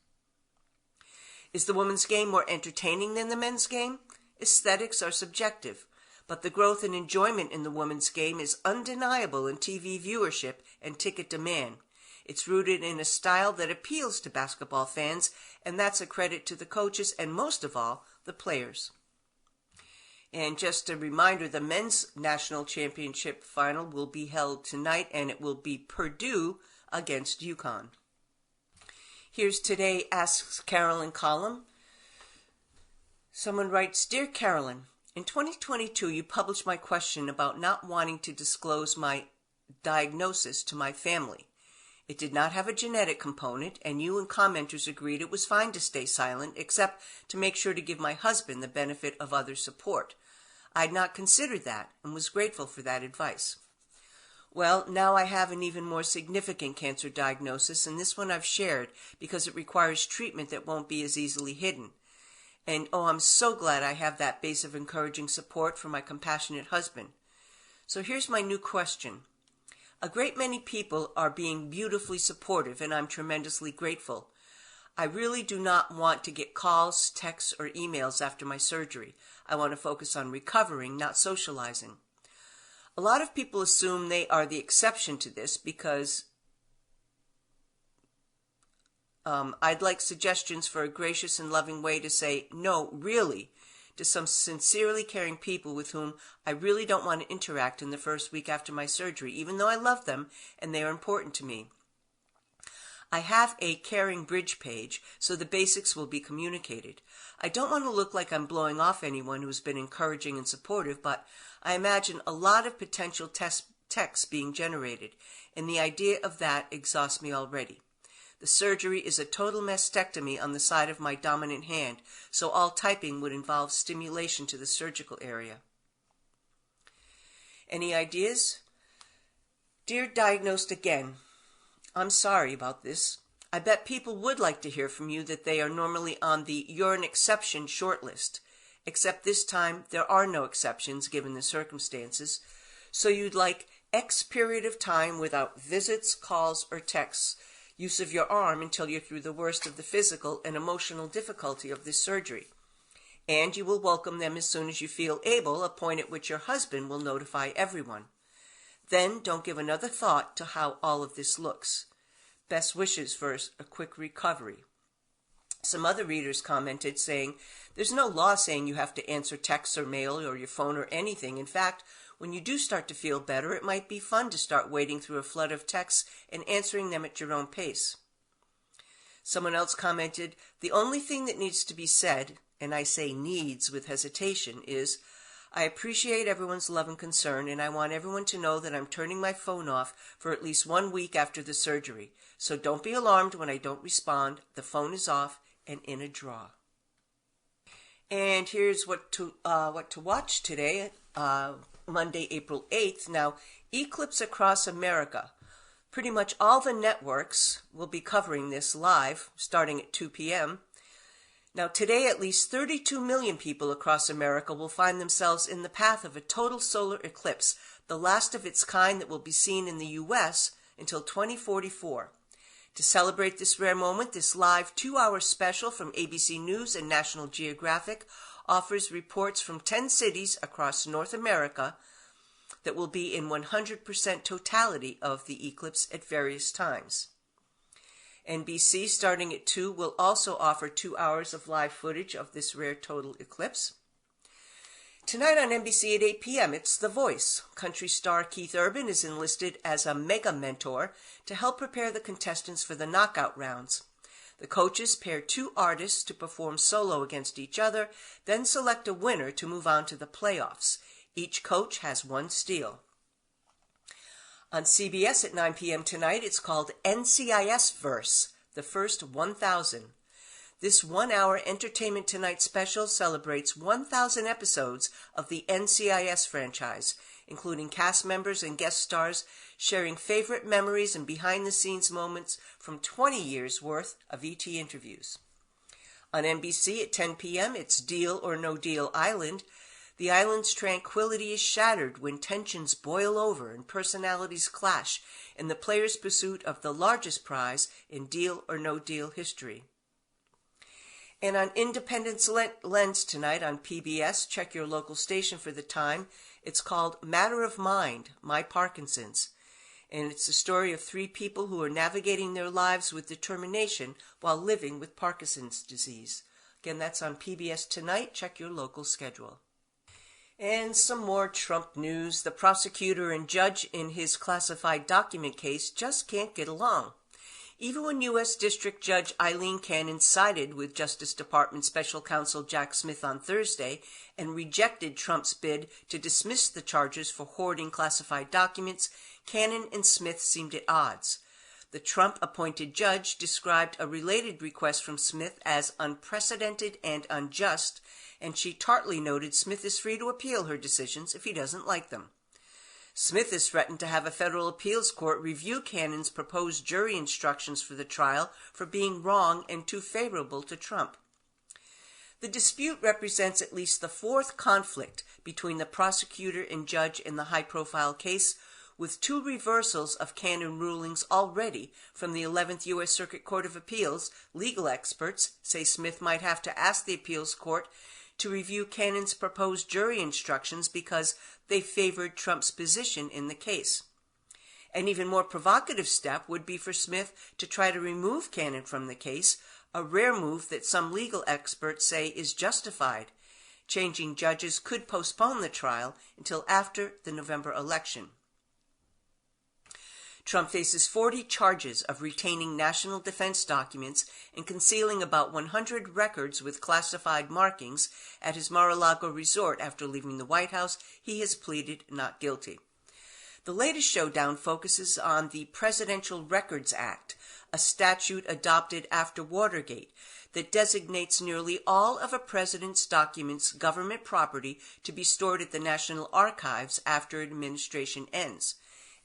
Is the women's game more entertaining than the men's game? Aesthetics are subjective, but the growth and enjoyment in the women's game is undeniable in TV viewership and ticket demand. It's rooted in a style that appeals to basketball fans, and that's a credit to the coaches and, most of all, the players. And just a reminder, the men's national championship final will be held tonight, and it will be Purdue against UConn. Here's Today Asks Carolyn column. Someone writes, Dear Carolyn, in 2022 you published my question about not wanting to disclose my diagnosis to my family. It did not have a genetic component, and you and commenters agreed it was fine to stay silent, except to make sure to give my husband the benefit of other support. I had not considered that, and was grateful for that advice. Well, now I have an even more significant cancer diagnosis, and this one I've shared because it requires treatment that won't be as easily hidden. And I'm so glad I have that base of encouraging support from my compassionate husband. So here's my new question. A great many people are being beautifully supportive, and I'm tremendously grateful. I really do not want to get calls, texts, or emails after my surgery. I want to focus on recovering, not socializing. A lot of people assume they are the exception to this because I'd like suggestions for a gracious and loving way to say, no, really, to some sincerely caring people with whom I really don't want to interact in the first week after my surgery, even though I love them and they are important to me. I have a Caring Bridge page, so the basics will be communicated. I don't want to look like I'm blowing off anyone who's been encouraging and supportive, but I imagine a lot of potential texts being generated, and the idea of that exhausts me already. The surgery is a total mastectomy on the side of my dominant hand, so all typing would involve stimulation to the surgical area. Any ideas? Dear Diagnosed Again, I'm sorry about this. I bet people would like to hear from you that they are normally on the You're an Exception shortlist, except this time there are no exceptions given the circumstances, so you'd like X period of time without visits, calls, or texts, use of your arm until you're through the worst of the physical and emotional difficulty of this surgery. And you will welcome them as soon as you feel able, a point at which your husband will notify everyone. Then don't give another thought to how all of this looks. Best wishes for a quick recovery. Some other readers commented saying, there's no law saying you have to answer texts or mail or your phone or anything. In fact, when you do start to feel better, it might be fun to start wading through a flood of texts and answering them at your own pace. Someone else commented, the only thing that needs to be said, and I say needs with hesitation, is, I appreciate everyone's love and concern, and I want everyone to know that I'm turning my phone off for at least 1 week after the surgery. So don't be alarmed when I don't respond. The phone is off and in a drawer. And here's what to watch today, Monday, April 8th. Now, Eclipse Across America. Pretty much all the networks will be covering this live, starting at 2 p.m. Now, today, at least 32 million people across America will find themselves in the path of a total solar eclipse, the last of its kind that will be seen in the U.S. until 2044. To celebrate this rare moment, this live 2-hour special from ABC News and National Geographic offers reports from 10 cities across North America that will be in 100% totality of the eclipse at various times. NBC, starting at 2, will also offer 2 hours of live footage of this rare total eclipse. Tonight on NBC at 8 p.m., it's The Voice. Country star Keith Urban is enlisted as a mega mentor to help prepare the contestants for the knockout rounds. The coaches pair 2 artists to perform solo against each other, then select a winner to move on to the playoffs. Each coach has 1 steal. On CBS at 9 p.m. tonight, it's called NCIS Verse, the first 1,000. This 1-hour Entertainment Tonight special celebrates 1,000 episodes of the NCIS franchise, including cast members and guest stars sharing favorite memories and behind-the-scenes moments from 20 years' worth of ET interviews. On NBC at 10 p.m., it's Deal or No Deal Island. The island's tranquility is shattered when tensions boil over and personalities clash in the players' pursuit of the largest prize in Deal or No Deal history. And on Independence Lens tonight on PBS, check your local station for the time. It's called Matter of Mind, My Parkinson's. And it's the story of 3 people who are navigating their lives with determination while living with Parkinson's disease. Again, that's on PBS tonight. Check your local schedule. And some more Trump news. The prosecutor and judge in his classified document case just can't get along. Even when U.S. District Judge Eileen Cannon sided with Justice Department Special Counsel Jack Smith on Thursday and rejected Trump's bid to dismiss the charges for hoarding classified documents, Cannon and Smith seemed at odds. The Trump-appointed judge described a related request from Smith as unprecedented and unjust, and she tartly noted Smith is free to appeal her decisions if he doesn't like them. Smith has threatened to have a federal appeals court review Cannon's proposed jury instructions for the trial for being wrong and too favorable to Trump. The dispute represents at least the 4th conflict between the prosecutor and judge in the high-profile case, with 2 reversals of Cannon rulings already from the 11th U.S. Circuit Court of Appeals. Legal experts say Smith might have to ask the appeals court to review Cannon's proposed jury instructions because they favored Trump's position in the case. An even more provocative step would be for Smith to try to remove Cannon from the case, a rare move that some legal experts say is justified. Changing judges could postpone the trial until after the November election. Trump faces 40 charges of retaining national defense documents and concealing about 100 records with classified markings at his Mar-a-Lago resort after leaving the White House. He has pleaded not guilty. The latest showdown focuses on the Presidential Records Act, a statute adopted after Watergate that designates nearly all of a president's documents government property to be stored at the National Archives after administration ends.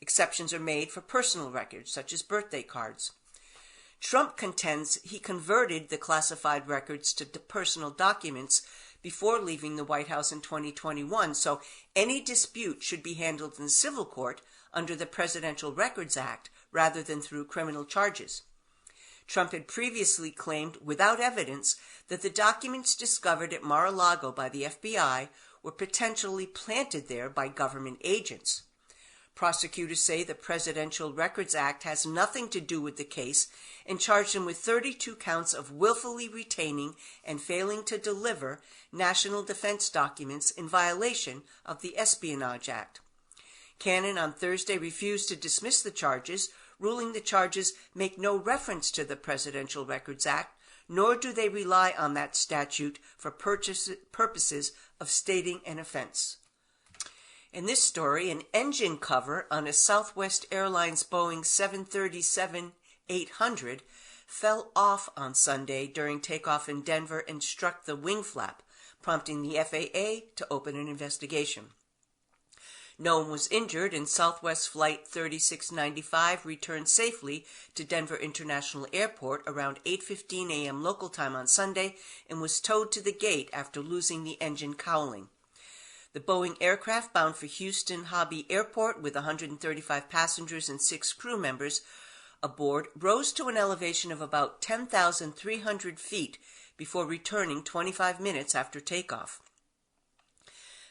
Exceptions are made for personal records, such as birthday cards. Trump contends he converted the classified records to personal documents before leaving the White House in 2021, so any dispute should be handled in civil court under the Presidential Records Act rather than through criminal charges. Trump had previously claimed, without evidence, that the documents discovered at Mar-a-Lago by the FBI were potentially planted there by government agents. Prosecutors say the Presidential Records Act has nothing to do with the case and charged him with 32 counts of willfully retaining and failing to deliver national defense documents in violation of the Espionage Act. Cannon on Thursday refused to dismiss the charges, ruling the charges make no reference to the Presidential Records Act, nor do they rely on that statute for purposes of stating an offense. In this story, an engine cover on a Southwest Airlines Boeing 737-800 fell off on Sunday during takeoff in Denver and struck the wing flap, prompting the FAA to open an investigation. No one was injured, and Southwest Flight 3695 returned safely to Denver International Airport around 8:15 a.m. local time on Sunday and was towed to the gate after losing the engine cowling. The Boeing aircraft, bound for Houston Hobby Airport with 135 passengers and 6 crew members aboard, rose to an elevation of about 10,300 feet before returning 25 minutes after takeoff.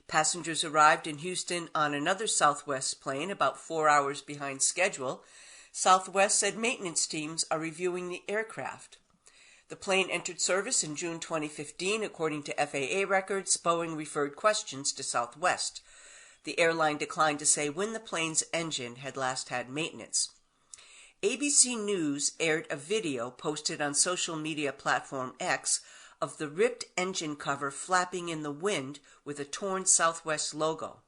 Passengers arrived in Houston on another Southwest plane about 4 hours behind schedule. Southwest said maintenance teams are reviewing the aircraft. The plane entered service in June 2015. According to FAA records, Boeing referred questions to Southwest. The airline declined to say when the plane's engine had last had maintenance. ABC News aired a video posted on social media platform X of the ripped engine cover flapping in the wind with a torn Southwest logo.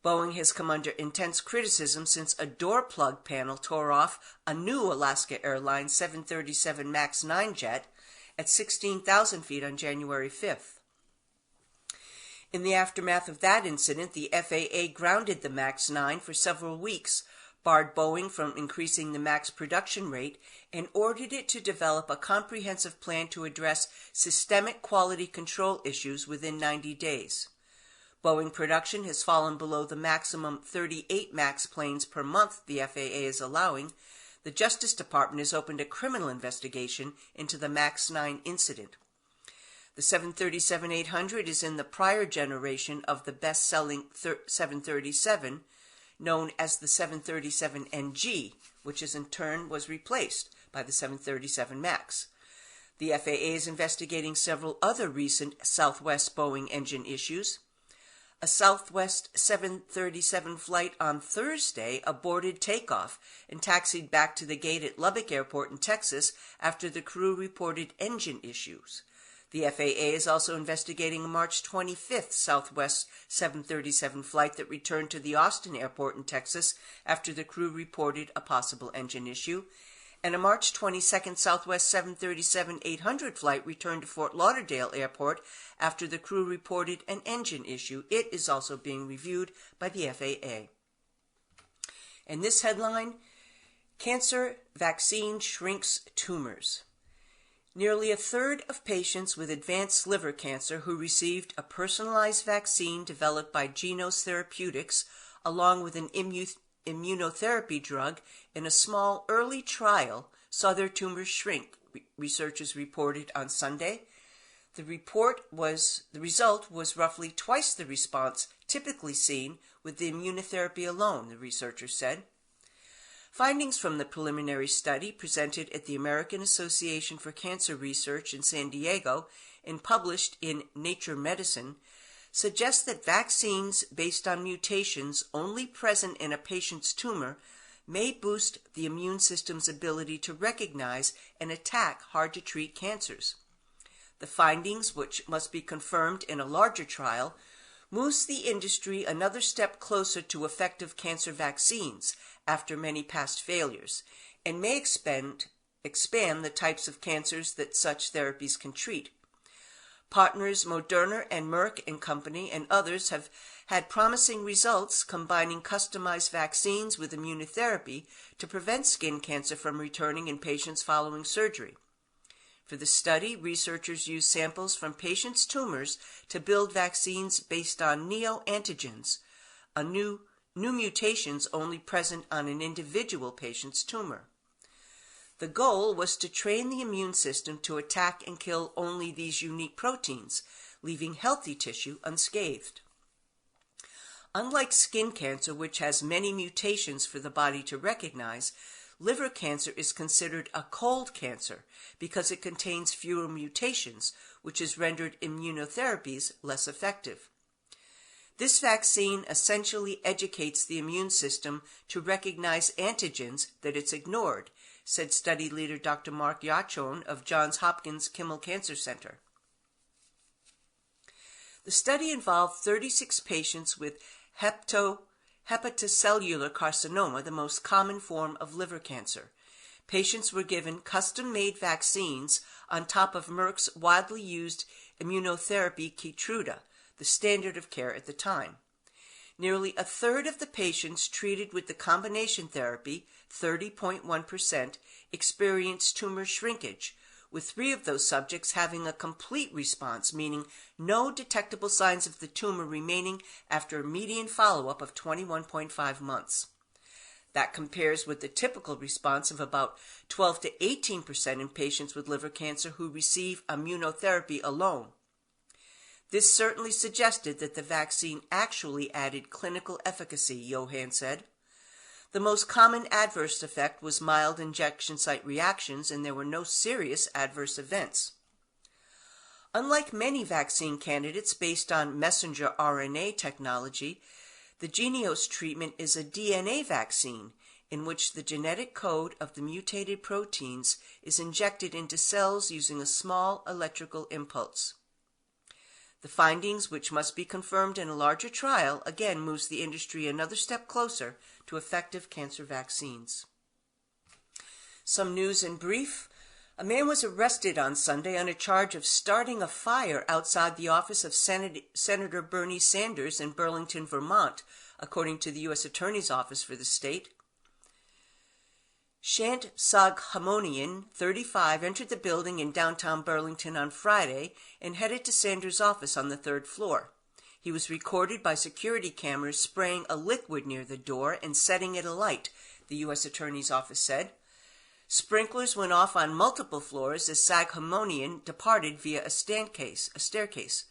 Boeing has come under intense criticism since a door plug panel tore off a new Alaska Airlines 737 MAX 9 jet at 16,000 feet on January 5th. In the aftermath of that incident, the FAA grounded the MAX 9 for several weeks, barred Boeing from increasing the MAX production rate, and ordered it to develop a comprehensive plan to address systemic quality control issues within 90 days. Boeing production has fallen below the maximum 38 MAX planes per month the FAA is allowing. The Justice Department has opened a criminal investigation into the MAX 9 incident. The 737-800 is in the prior generation of the best-selling 737, known as the 737NG, which in turn was replaced by the 737 MAX. The FAA is investigating several other recent Southwest Boeing engine issues. A Southwest 737 flight on Thursday aborted takeoff and taxied back to the gate at Lubbock Airport in Texas after the crew reported engine issues. The FAA is also investigating a March 25th Southwest 737 flight that returned to the Austin Airport in Texas after the crew reported a possible engine issue, and a March 22nd Southwest 737-800 flight returned to Fort Lauderdale Airport after the crew reported an engine issue. It is also being reviewed by the FAA. And this headline, Cancer Vaccine Shrinks Tumors. Nearly a third of patients with advanced liver cancer who received a personalized vaccine developed by Genos Therapeutics, along with an immunotherapy drug in a small early trial, saw their tumors shrink, researchers reported on Sunday. The result was roughly twice the response typically seen with the immunotherapy alone, the researchers said. Findings from the preliminary study presented at the American Association for Cancer Research in San Diego and published in Nature Medicine suggest that vaccines based on mutations only present in a patient's tumor may boost the immune system's ability to recognize and attack hard-to-treat cancers. The findings, which must be confirmed in a larger trial, moves the industry another step closer to effective cancer vaccines after many past failures, and may expand the types of cancers that such therapies can treat. Partners Moderna and Merck and Company and others have had promising results combining customized vaccines with immunotherapy to prevent skin cancer from returning in patients following surgery. For the study, researchers used samples from patients' tumors to build vaccines based on neoantigens, a new mutations only present on an individual patient's tumor. The goal was to train the immune system to attack and kill only these unique proteins, leaving healthy tissue unscathed. Unlike skin cancer, which has many mutations for the body to recognize, liver cancer is considered a cold cancer because it contains fewer mutations, which has rendered immunotherapies less effective. This vaccine essentially educates the immune system to recognize antigens that it's ignored, said study leader Dr. Mark Yachon of Johns Hopkins Kimmel Cancer Center. The study involved 36 patients with hepatocellular carcinoma, the most common form of liver cancer. Patients were given custom-made vaccines on top of Merck's widely used immunotherapy Keytruda, the standard of care at the time. Nearly a third of the patients treated with the combination therapy, 30.1%, experienced tumor shrinkage, with 3 of those subjects having a complete response, meaning no detectable signs of the tumor remaining after a median follow-up of 21.5 months. That compares with the typical response of about 12 to 18% in patients with liver cancer who receive immunotherapy alone. This certainly suggested that the vaccine actually added clinical efficacy, Johan said. The most common adverse effect was mild injection site reactions, and there were no serious adverse events. Unlike many vaccine candidates based on messenger RNA technology, the Genos treatment is a DNA vaccine in which the genetic code of the mutated proteins is injected into cells using a small electrical impulse. The findings, which must be confirmed in a larger trial, again moves the industry another step closer to effective cancer vaccines. Some news in brief. A man was arrested on Sunday on a charge of starting a fire outside the office of Senator Bernie Sanders in Burlington, Vermont, according to the U.S. Attorney's Office for the state. Shant Saghamonian, 35, entered the building in downtown Burlington on Friday and headed to Sanders' office on the 3rd floor. He was recorded by security cameras spraying a liquid near the door and setting it alight, the U.S. Attorney's Office said. Sprinklers went off on multiple floors as Soghomounian departed via a staircase.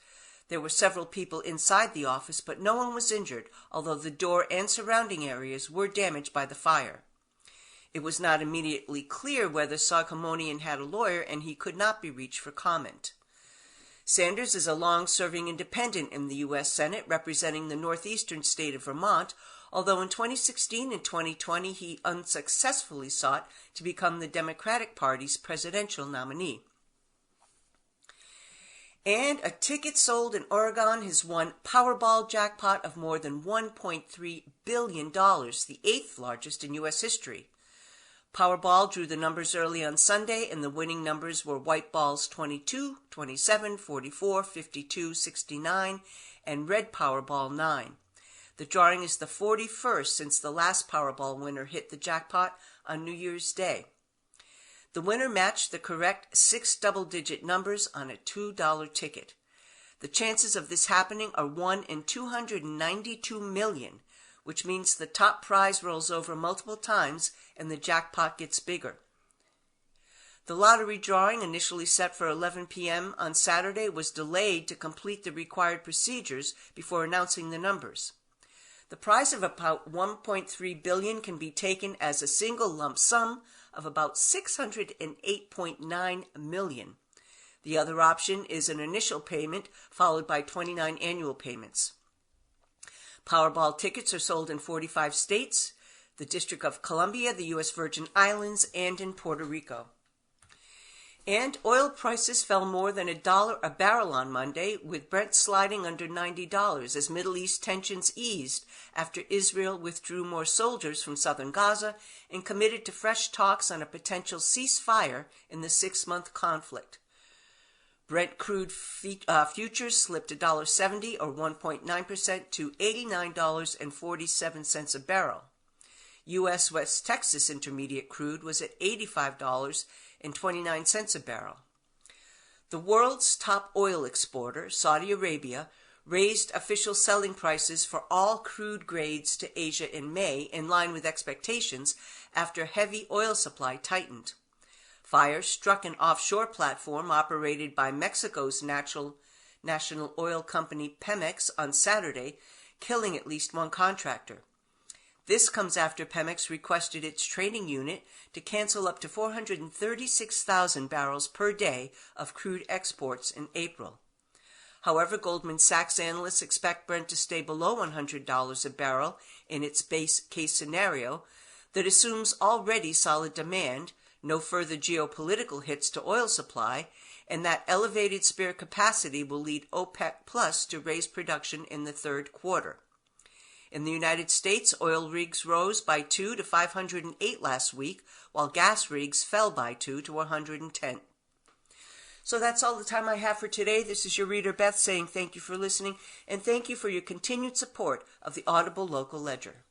There were several people inside the office, but no one was injured, although the door and surrounding areas were damaged by the fire. It was not immediately clear whether Soghomounian had a lawyer, and he could not be reached for comment. Sanders is a long-serving independent in the U.S. Senate, representing the northeastern state of Vermont, although in 2016 and 2020 he unsuccessfully sought to become the Democratic Party's presidential nominee. And a ticket sold in Oregon has won Powerball jackpot of more than $1.3 billion, the eighth largest in U.S. history. Powerball drew the numbers early on Sunday, and the winning numbers were white balls 22, 27, 44, 52, 69, and red Powerball 9. The drawing is the 41st since the last Powerball winner hit the jackpot on New Year's Day. The winner matched the correct 6 double-digit numbers on a $2 ticket. The chances of this happening are 1 in 292 million, which means the top prize rolls over multiple times and the jackpot gets bigger. The lottery drawing, initially set for 11 p.m. on Saturday, was delayed to complete the required procedures before announcing the numbers. The prize of about $1.3 billion can be taken as a single lump sum of about $608.9 million. The other option is an initial payment followed by 29 annual payments. Powerball tickets are sold in 45 states, the District of Columbia, the U.S. Virgin Islands, and in Puerto Rico. And oil prices fell more than $1 a barrel on Monday, with Brent sliding under $90 as Middle East tensions eased after Israel withdrew more soldiers from southern Gaza and committed to fresh talks on a potential ceasefire in the 6-month conflict. Brent crude futures slipped $1.70 or 1.9% to $89.47 a barrel. U.S. West Texas Intermediate crude was at $85.29 a barrel. The world's top oil exporter, Saudi Arabia, raised official selling prices for all crude grades to Asia in May, in line with expectations, after heavy oil supply tightened. Fire struck an offshore platform operated by Mexico's national oil company Pemex on Saturday, killing at least one contractor. This comes after Pemex requested its trading unit to cancel up to 436,000 barrels per day of crude exports in April. However, Goldman Sachs analysts expect Brent to stay below $100 a barrel in its base case scenario that assumes already solid demand, no further geopolitical hits to oil supply, and that elevated spare capacity will lead OPEC Plus to raise production in the third quarter. In the United States, oil rigs rose by 2 to 508 last week, while gas rigs fell by 2 to 110. So that's all the time I have for today. This is your reader Beth saying thank you for listening, and thank you for your continued support of the Audible Local Ledger.